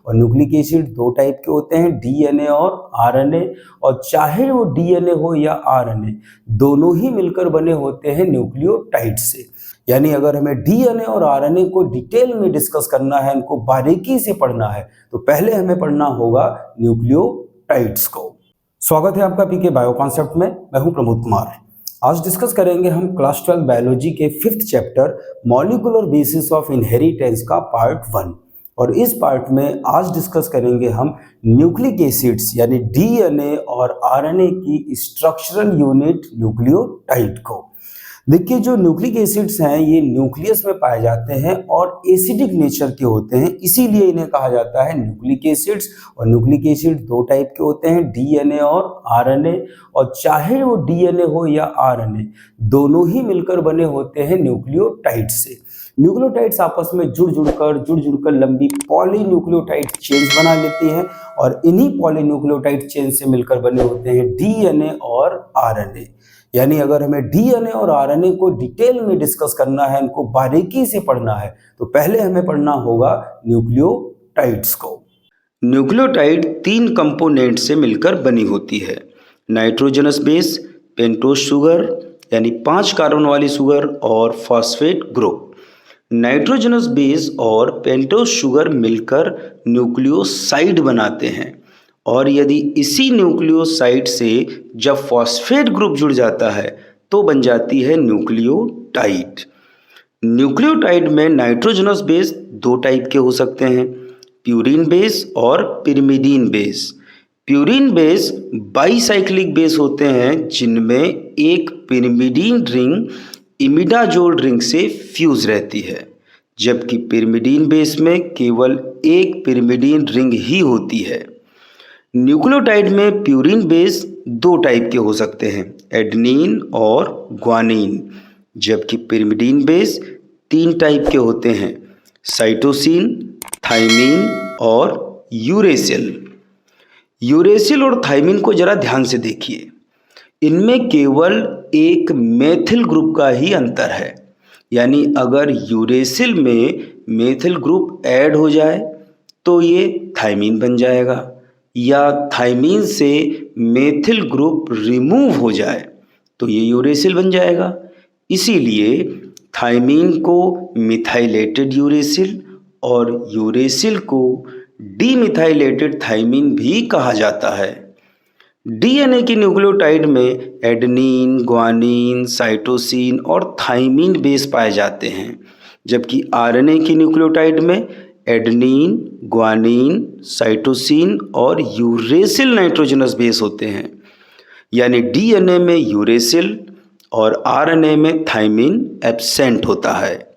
और nucleic acid दो type के होते हैं, डीएनए और आरएनए। और चाहे वो डीएनए हो या आरएनए, दोनों ही मिलकर बने होते हैं न्यूक्लियोटाइड से। यानी अगर हमें डीएनए और आरएनए को डिटेल में डिस्कस करना है, इनको बारीकी से पढ़ना है, तो पहले हमें पढ़ना होगा न्यूक्लियोटाइड्स को। स्वागत है आपका पीके बायो कॉन्सेप्ट में। मैं हूं प्रमोद कुमार। आज डिस्कस करेंगे हम क्लास 12 बायोलॉजी के 5th chapter molecular basis of inheritance का पार्ट 1। और इस पार्ट में आज डिस्कस करेंगे हम न्यूक्लिक एसिड्स यानी डीएनए और आरएनए की स्ट्रक्चरल यूनिट न्यूक्लियोटाइड को। देखिए, जो न्यूक्लिक एसिड्स हैं ये न्यूक्लियस में पाए जाते हैं और एसिडिक नेचर के होते हैं, इसीलिए इन्हें कहा जाता है न्यूक्लिक एसिड्स। और न्यूक्लिक एसिड दो टाइप के होते हैं, डीएनए और आरएनए। और चाहे वो डीएनए हो या आरएनए, दोनों ही मिलकर बने होते हैं न्यूक्लियोटाइड से। न्यूक्लियोटाइड्स आपस में जुड़ जुड़कर लंबी पॉलीन्यूक्लियोटाइड चेन्स बना लेती हैं और इन्हीं पॉलीन्यूक्लियोटाइड चेन से मिलकर बने होते हैं डीएनए और आरएनए। यानी अगर हमें डीएनए और आरएनए को डिटेल में डिस्कस करना है, इनको बारीकी से पढ़ना है, तो पहले हमें पढ़ना होगा न्यूक्लियोटाइड्स को। न्यूक्लियोटाइड 3 कंपोनेंट से मिलकर बनी होती है, नाइट्रोजनस बेस, पेंटोज शुगर यानी 5 कार्बन वाली शुगर और फॉस्फेट ग्रुप। नाइट्रोजनस बेस और पेंटोज शुगर मिलकर न्यूक्लियोसाइड बनाते हैं और यदि इसी न्यूक्लियोसाइड से जब फॉस्फेट ग्रुप जुड़ जाता है तो बन जाती है न्यूक्लियोटाइड। न्यूक्लियोटाइड में नाइट्रोजनस बेस दो टाइप के हो सकते हैं, प्यूरीन बेस और pyrimidine base. Purine base bicyclic base होते हैं जिनमें एक पिरिमिडीन रिंग इमिडाजोल रिंग से फ्यूज रहती है, जबकि पिरिमिडीन बेस में केवल एक पिरिमिडीन रिंग ही होती है। न्यूक्लियोटाइड में प्यूरीन बेस दो टाइप के हो सकते हैं, एडेनिन और ग्वानिन, जबकि पिरिमिडीन बेस 3 टाइप के होते हैं, साइटोसिन, थाइमिन और यूरेसिल। यूरेसिल और थाइमिन को जरा ध्यान से देखिए, इनमें केवल एक मेथिल ग्रुप का ही अंतर है। यानी अगर यूरेसिल में मेथिल ग्रुप ऐड हो जाए तो ये थाइमिन बन जाएगा, या थाइमिन से मेथिल ग्रुप रिमूव हो जाए तो ये यूरेसिल बन जाएगा। इसीलिए थाइमिन को मिथाइलेटेड यूरेसिल और यूरेसिल को डीमिथाइलेटेड थाइमिन भी कहा जाता है। डीएनए की न्यूक्लियोटाइड में एडेनिन, ग्वानिन, साइटोसिन और थाइमिन बेस पाए जाते हैं, जबकि आरएनए की न्यूक्लियोटाइड में एडेनिन, ग्वानिन, साइटोसिन और यूरेसिल नाइट्रोजनस बेस होते हैं। यानी डीएनए में यूरेसिल और आरएनए में थाइमिन एब्सेंट होता है।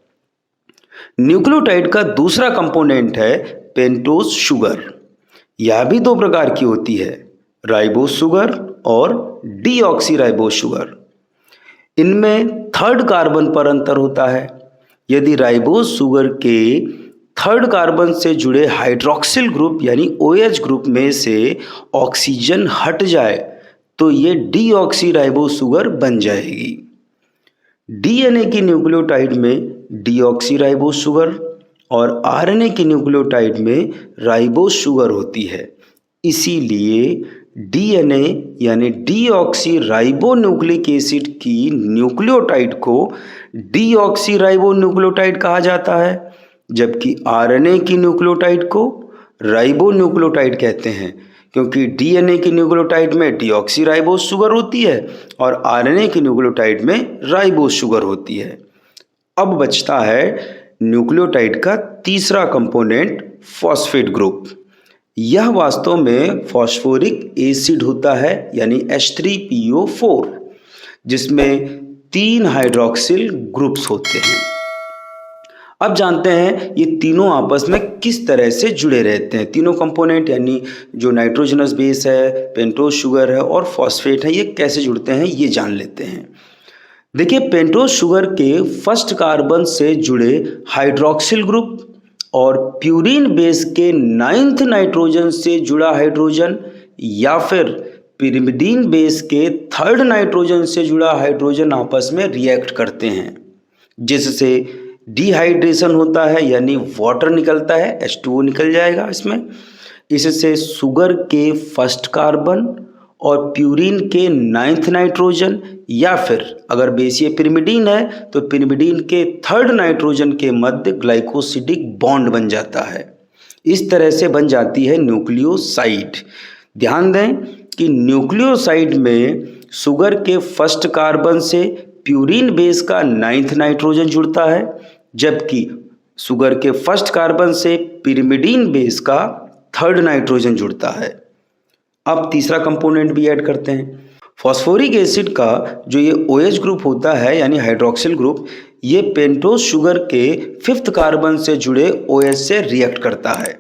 न्यूक्लियोटाइड का दूसरा कंपोनेंट है पेंटोज शुगर। यह भी 2 प्रकार की होती है, राइबोज शुगर और डीऑक्सीराइबोज शुगर। इनमें 3rd कार्बन पर अंतर होता है। यदि राइबोज शुगर के 3rd कार्बन से जुड़े हाइड्रोक्सिल ग्रुप यानी OH ग्रुप में से ऑक्सीजन हट जाए तो ये डीऑक्सीराइबोज शुगर बन जाएगी। डीएनए की न्यूक्लियोटाइड में डीऑक्सीराइबोज शुगर और आरएनए की न्यूक्लियोटाइड में राइबोज शुगर होती है। इसीलिए डीएनए यानी डीऑक्सीराइबोन्यूक्लिक एसिड की न्यूक्लियोटाइड को डीऑक्सीराइबोन्यूक्लियोटाइड कहा जाता है, जबकि आरएनए की न्यूक्लियोटाइड को राइबोन्यूक्लियोटाइड कहते हैं, क्योंकि डीएनए की न्यूक्लियोटाइड में डीऑक्सीराइबोज शुगर होती है और आरएनए की न्यूक्लियोटाइड में राइबोज शुगर होती है। अब बचता है न्यूक्लियोटाइड का तीसरा कंपोनेंट फॉस्फेट ग्रुप। यह वास्तव में फॉस्फोरिक एसिड होता है यानी H3PO4, जिसमें 3 हाइड्रोक्सिल ग्रुप्स होते हैं। अब जानते हैं ये तीनों आपस में किस तरह से जुड़े रहते हैं। तीनों कंपोनेंट यानी जो नाइट्रोजनस बेस है, पेंटोज शुगर है और फॉस्फेट है, ये कैसे जुड़ते हैं ये जान लेते हैं। देखिए, पेंटोज शुगर के 1st कार्बन से जुड़े हाइड्रोक्सिल ग्रुप और प्यूरीन बेस के 9th नाइट्रोजन से जुड़ा हाइड्रोजन या फिर पिरिमिडीन बेस के 3rd नाइट्रोजन से जुड़ा हाइड्रोजन आपस में रिएक्ट करते हैं, जिससे डिहाइड्रेशन होता है यानी वाटर निकलता है, H2O निकल जाएगा इसमें। इससे शुगर के फर्स्ट कार्बन और प्यूरिन के 9th नाइट्रोजन, या फिर अगर बेसिए पिरिमिडीन है तो पिरिमिडीन के 3rd नाइट्रोजन के मध्य ग्लाइकोसिडिक बॉन्ड बन जाता है। इस तरह से बन जाती है न्यूक्लियोसाइड। ध्यान दें कि न्यूक्लियोसाइड में शुगर के फर्स्ट कार्बन से प्यूरिन बेस का 9th नाइट्रोजन जुड़ता है, जबकि शुगर के फर्स्ट कार्बन से पिरिमिडीन बेस का 3rd नाइट्रोजन जुड़ता है। अब तीसरा कंपोनेंट भी ऐड करते हैं। फॉस्फोरिक एसिड का जो ये OH ग्रुप होता है यानी हाइड्रोक्सिल ग्रुप, ये पेंटोज शुगर के 5th कार्बन से जुड़े OH से रिएक्ट करता है,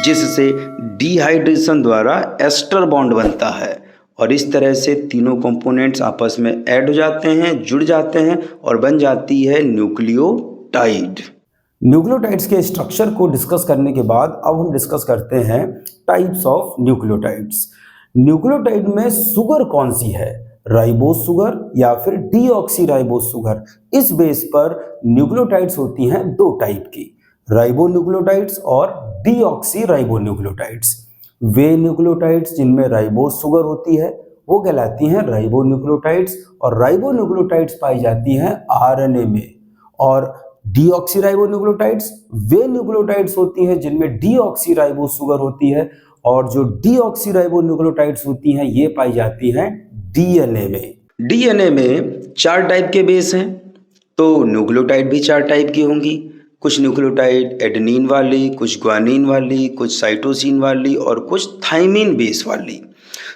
जिससे डिहाइड्रेशन द्वारा एस्टर बॉन्ड बनता है और इस तरह से तीनों कंपोनेंट्स आपस में ऐड हो जाते हैं, जुड़ जाते हैं और बन जाती है न्यूक्लियोटाइड। न्यूक्लियोटाइड्स के स्ट्रक्चर को डिस्कस करने के बाद अब हम डिस्कस करते हैं टाइप्स ऑफ न्यूक्लियोटाइड्स। न्यूक्लियोटाइड में शुगर कौन सी है, राइबोज शुगर या फिर डीऑक्सी राइबोज शुगर। इस बेस पर न्यूक्लियोटाइड्स होती हैं दो टाइप की, राइबो न्यूक्लियोटाइड्स और डीऑक्सी राइबो न्यूक्लियोटाइड्स। वे न्यूक्लियोटाइड्स जिनमें राइबोज शुगर होती है वो कहलाती हैं राइबो न्यूक्लियोटाइड्स, और राइबो न्यूक्लियोटाइड्स पाई जाती हैं आरएनए में। और डीऑक्सी राइबो न्यूक्लियोटाइड्स वे न्यूक्लियोटाइड्स होती हैं जिनमें डीऑक्सी राइबो शुगर होती है, और जो डीऑक्सी राइबो न्यूक्लियोटाइड्स होती हैं ये पाई जाती हैं डीएनए में। डीएनए में 4 टाइप के बेस हैं, तो न्यूक्लियोटाइड भी 4 टाइप की होंगी। कुछ न्यूक्लियोटाइड एडेनिन वाली, कुछ ग्वानिन वाली, कुछ साइटोसिन वाली और कुछ थाइमिन बेस वाली।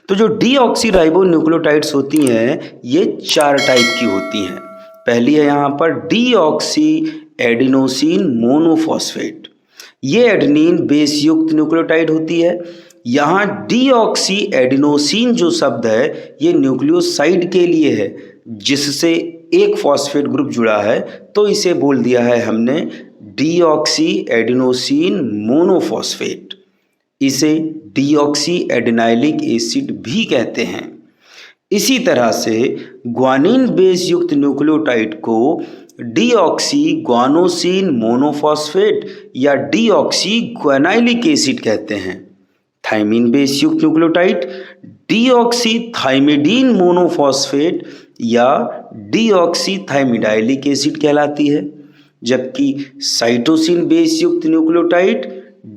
तो जो डीऑक्सी राइबो न्यूक्लियोटाइड्स होती हैं ये 4 टाइप की होती हैं। पहली है यहाँ पर डीऑक्सी एडिनोसिन मोनोफॉस्फेट। ये एडेनिन बेस युक्त न्यूक्लियोटाइड होती है। यहाँ डीऑक्सी एडिनोसिन जो शब्द है ये न्यूक्लियोसाइड के लिए है जिससे एक फॉस्फेट ग्रुप जुड़ा है, तो इसे बोल दिया है हमने डीऑक्सी एडिनोसिन मोनोफॉस्फेट। इसे डीऑक्सी एडिनाइलिक एसिड भी कहते हैं। इसी तरह से ग्वानिन बेस युक्त न्यूक्लियोटाइड को डीऑक्सी ग्वानोसिन मोनोफॉस्फेट या डीऑक्सी ग्वानाइलिक एसिड कहते हैं। थाइमिन बेस युक्त न्यूक्लियोटाइड डीऑक्सी थाइमिडीन मोनोफॉस्फेट या डीऑक्सी थाइमिडाइलिक एसिड कहलाती है, जबकि साइटोसिन बेस युक्त न्यूक्लियोटाइड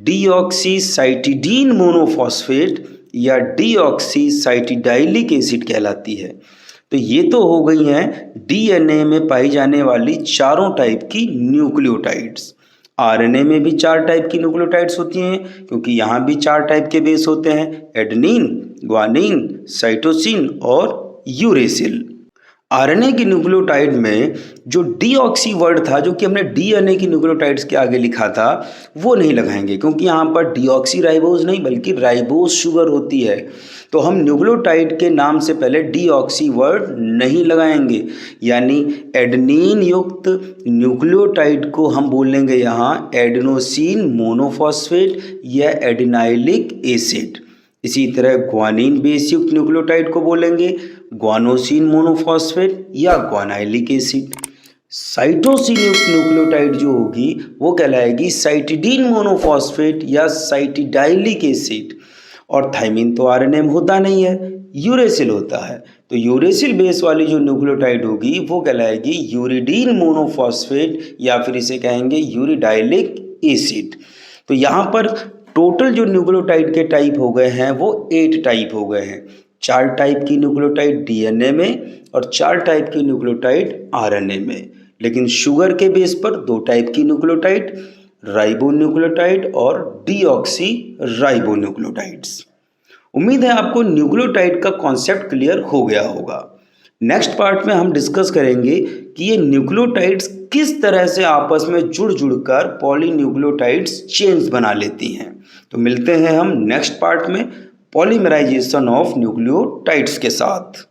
डीऑक्सी साइटिडीन मोनोफॉस्फेट या डीऑक्सी साइटिडाइलिक एसिड कहलाती है। तो ये तो हो गई हैं डीएनए में पाई जाने वाली चारों टाइप की न्यूक्लियोटाइड्स। आरएनए में भी 4 टाइप की न्यूक्लियोटाइड्स होती हैं क्योंकि यहाँ भी 4 टाइप के बेस होते हैं, एडेनिन, ग्वानिन, साइटोसिन और यूरेसिल। आरएनए की न्यूक्लियोटाइड में जो डीऑक्सी वर्ड था जो कि हमने डीएनए की न्यूक्लियोटाइड्स के आगे लिखा था वो नहीं लगाएंगे क्योंकि यहाँ पर डीऑक्सी राइबोज नहीं बल्कि राइबोज शुगर होती है, तो हम न्यूक्लियोटाइड के नाम से पहले डीऑक्सी वर्ड नहीं लगाएंगे। यानी एडेनिन युक्त न्यूक्लियोटाइड को हम बोलेंगे यहाँ एडेनोसिन मोनोफॉस्फेट या एडिनाइलिक एसिड। इसी तरह ग्वानिन बेस युक्त न्यूक्लियोटाइड को बोलेंगे ग्वानोसिन मोनोफॉस्फेट या ग्वानाइलिक एसिड। साइटोसिन युक्त न्यूक्लियोटाइड जो होगी वो कहलाएगी साइटिडीन मोनोफॉस्फेट या साइटिडाइलिक एसिड। और थाइमिन तो आरएनए में होता नहीं है, यूरेसिल होता है, तो यूरेसिल बेस वाली जो न्यूक्लियोटाइड होगी वो कहलाएगी यूरिडीन मोनोफॉस्फेट या फिर इसे कहेंगे यूरिडाइलिक एसिड। तो यहाँ पर टोटल जो न्यूक्लियोटाइड के टाइप हो गए हैं वो 8 टाइप हो गए हैं। 4 टाइप की न्यूक्लियोटाइड डीएनए में और 4 टाइप की न्यूक्लियोटाइड आरएनए में। लेकिन शुगर के बेस पर 2 टाइप की न्यूक्लियोटाइड, राइबो न्यूक्लियोटाइड और डीऑक्सी राइबो न्यूक्लियोटाइड्स। उम्मीद है आपको न्यूक्लियोटाइड का कॉन्सेप्ट क्लियर हो गया होगा। नेक्स्ट पार्ट में हम डिस्कस करेंगे कि ये न्यूक्लियोटाइड्स किस तरह से आपस में जुड़ जुड़कर पॉलीन्यूक्लियोटाइड्स चेन्स बना लेती हैं। तो मिलते हैं हम नेक्स्ट पार्ट में पॉलीमराइजेशन ऑफ न्यूक्लियोटाइड्स के साथ।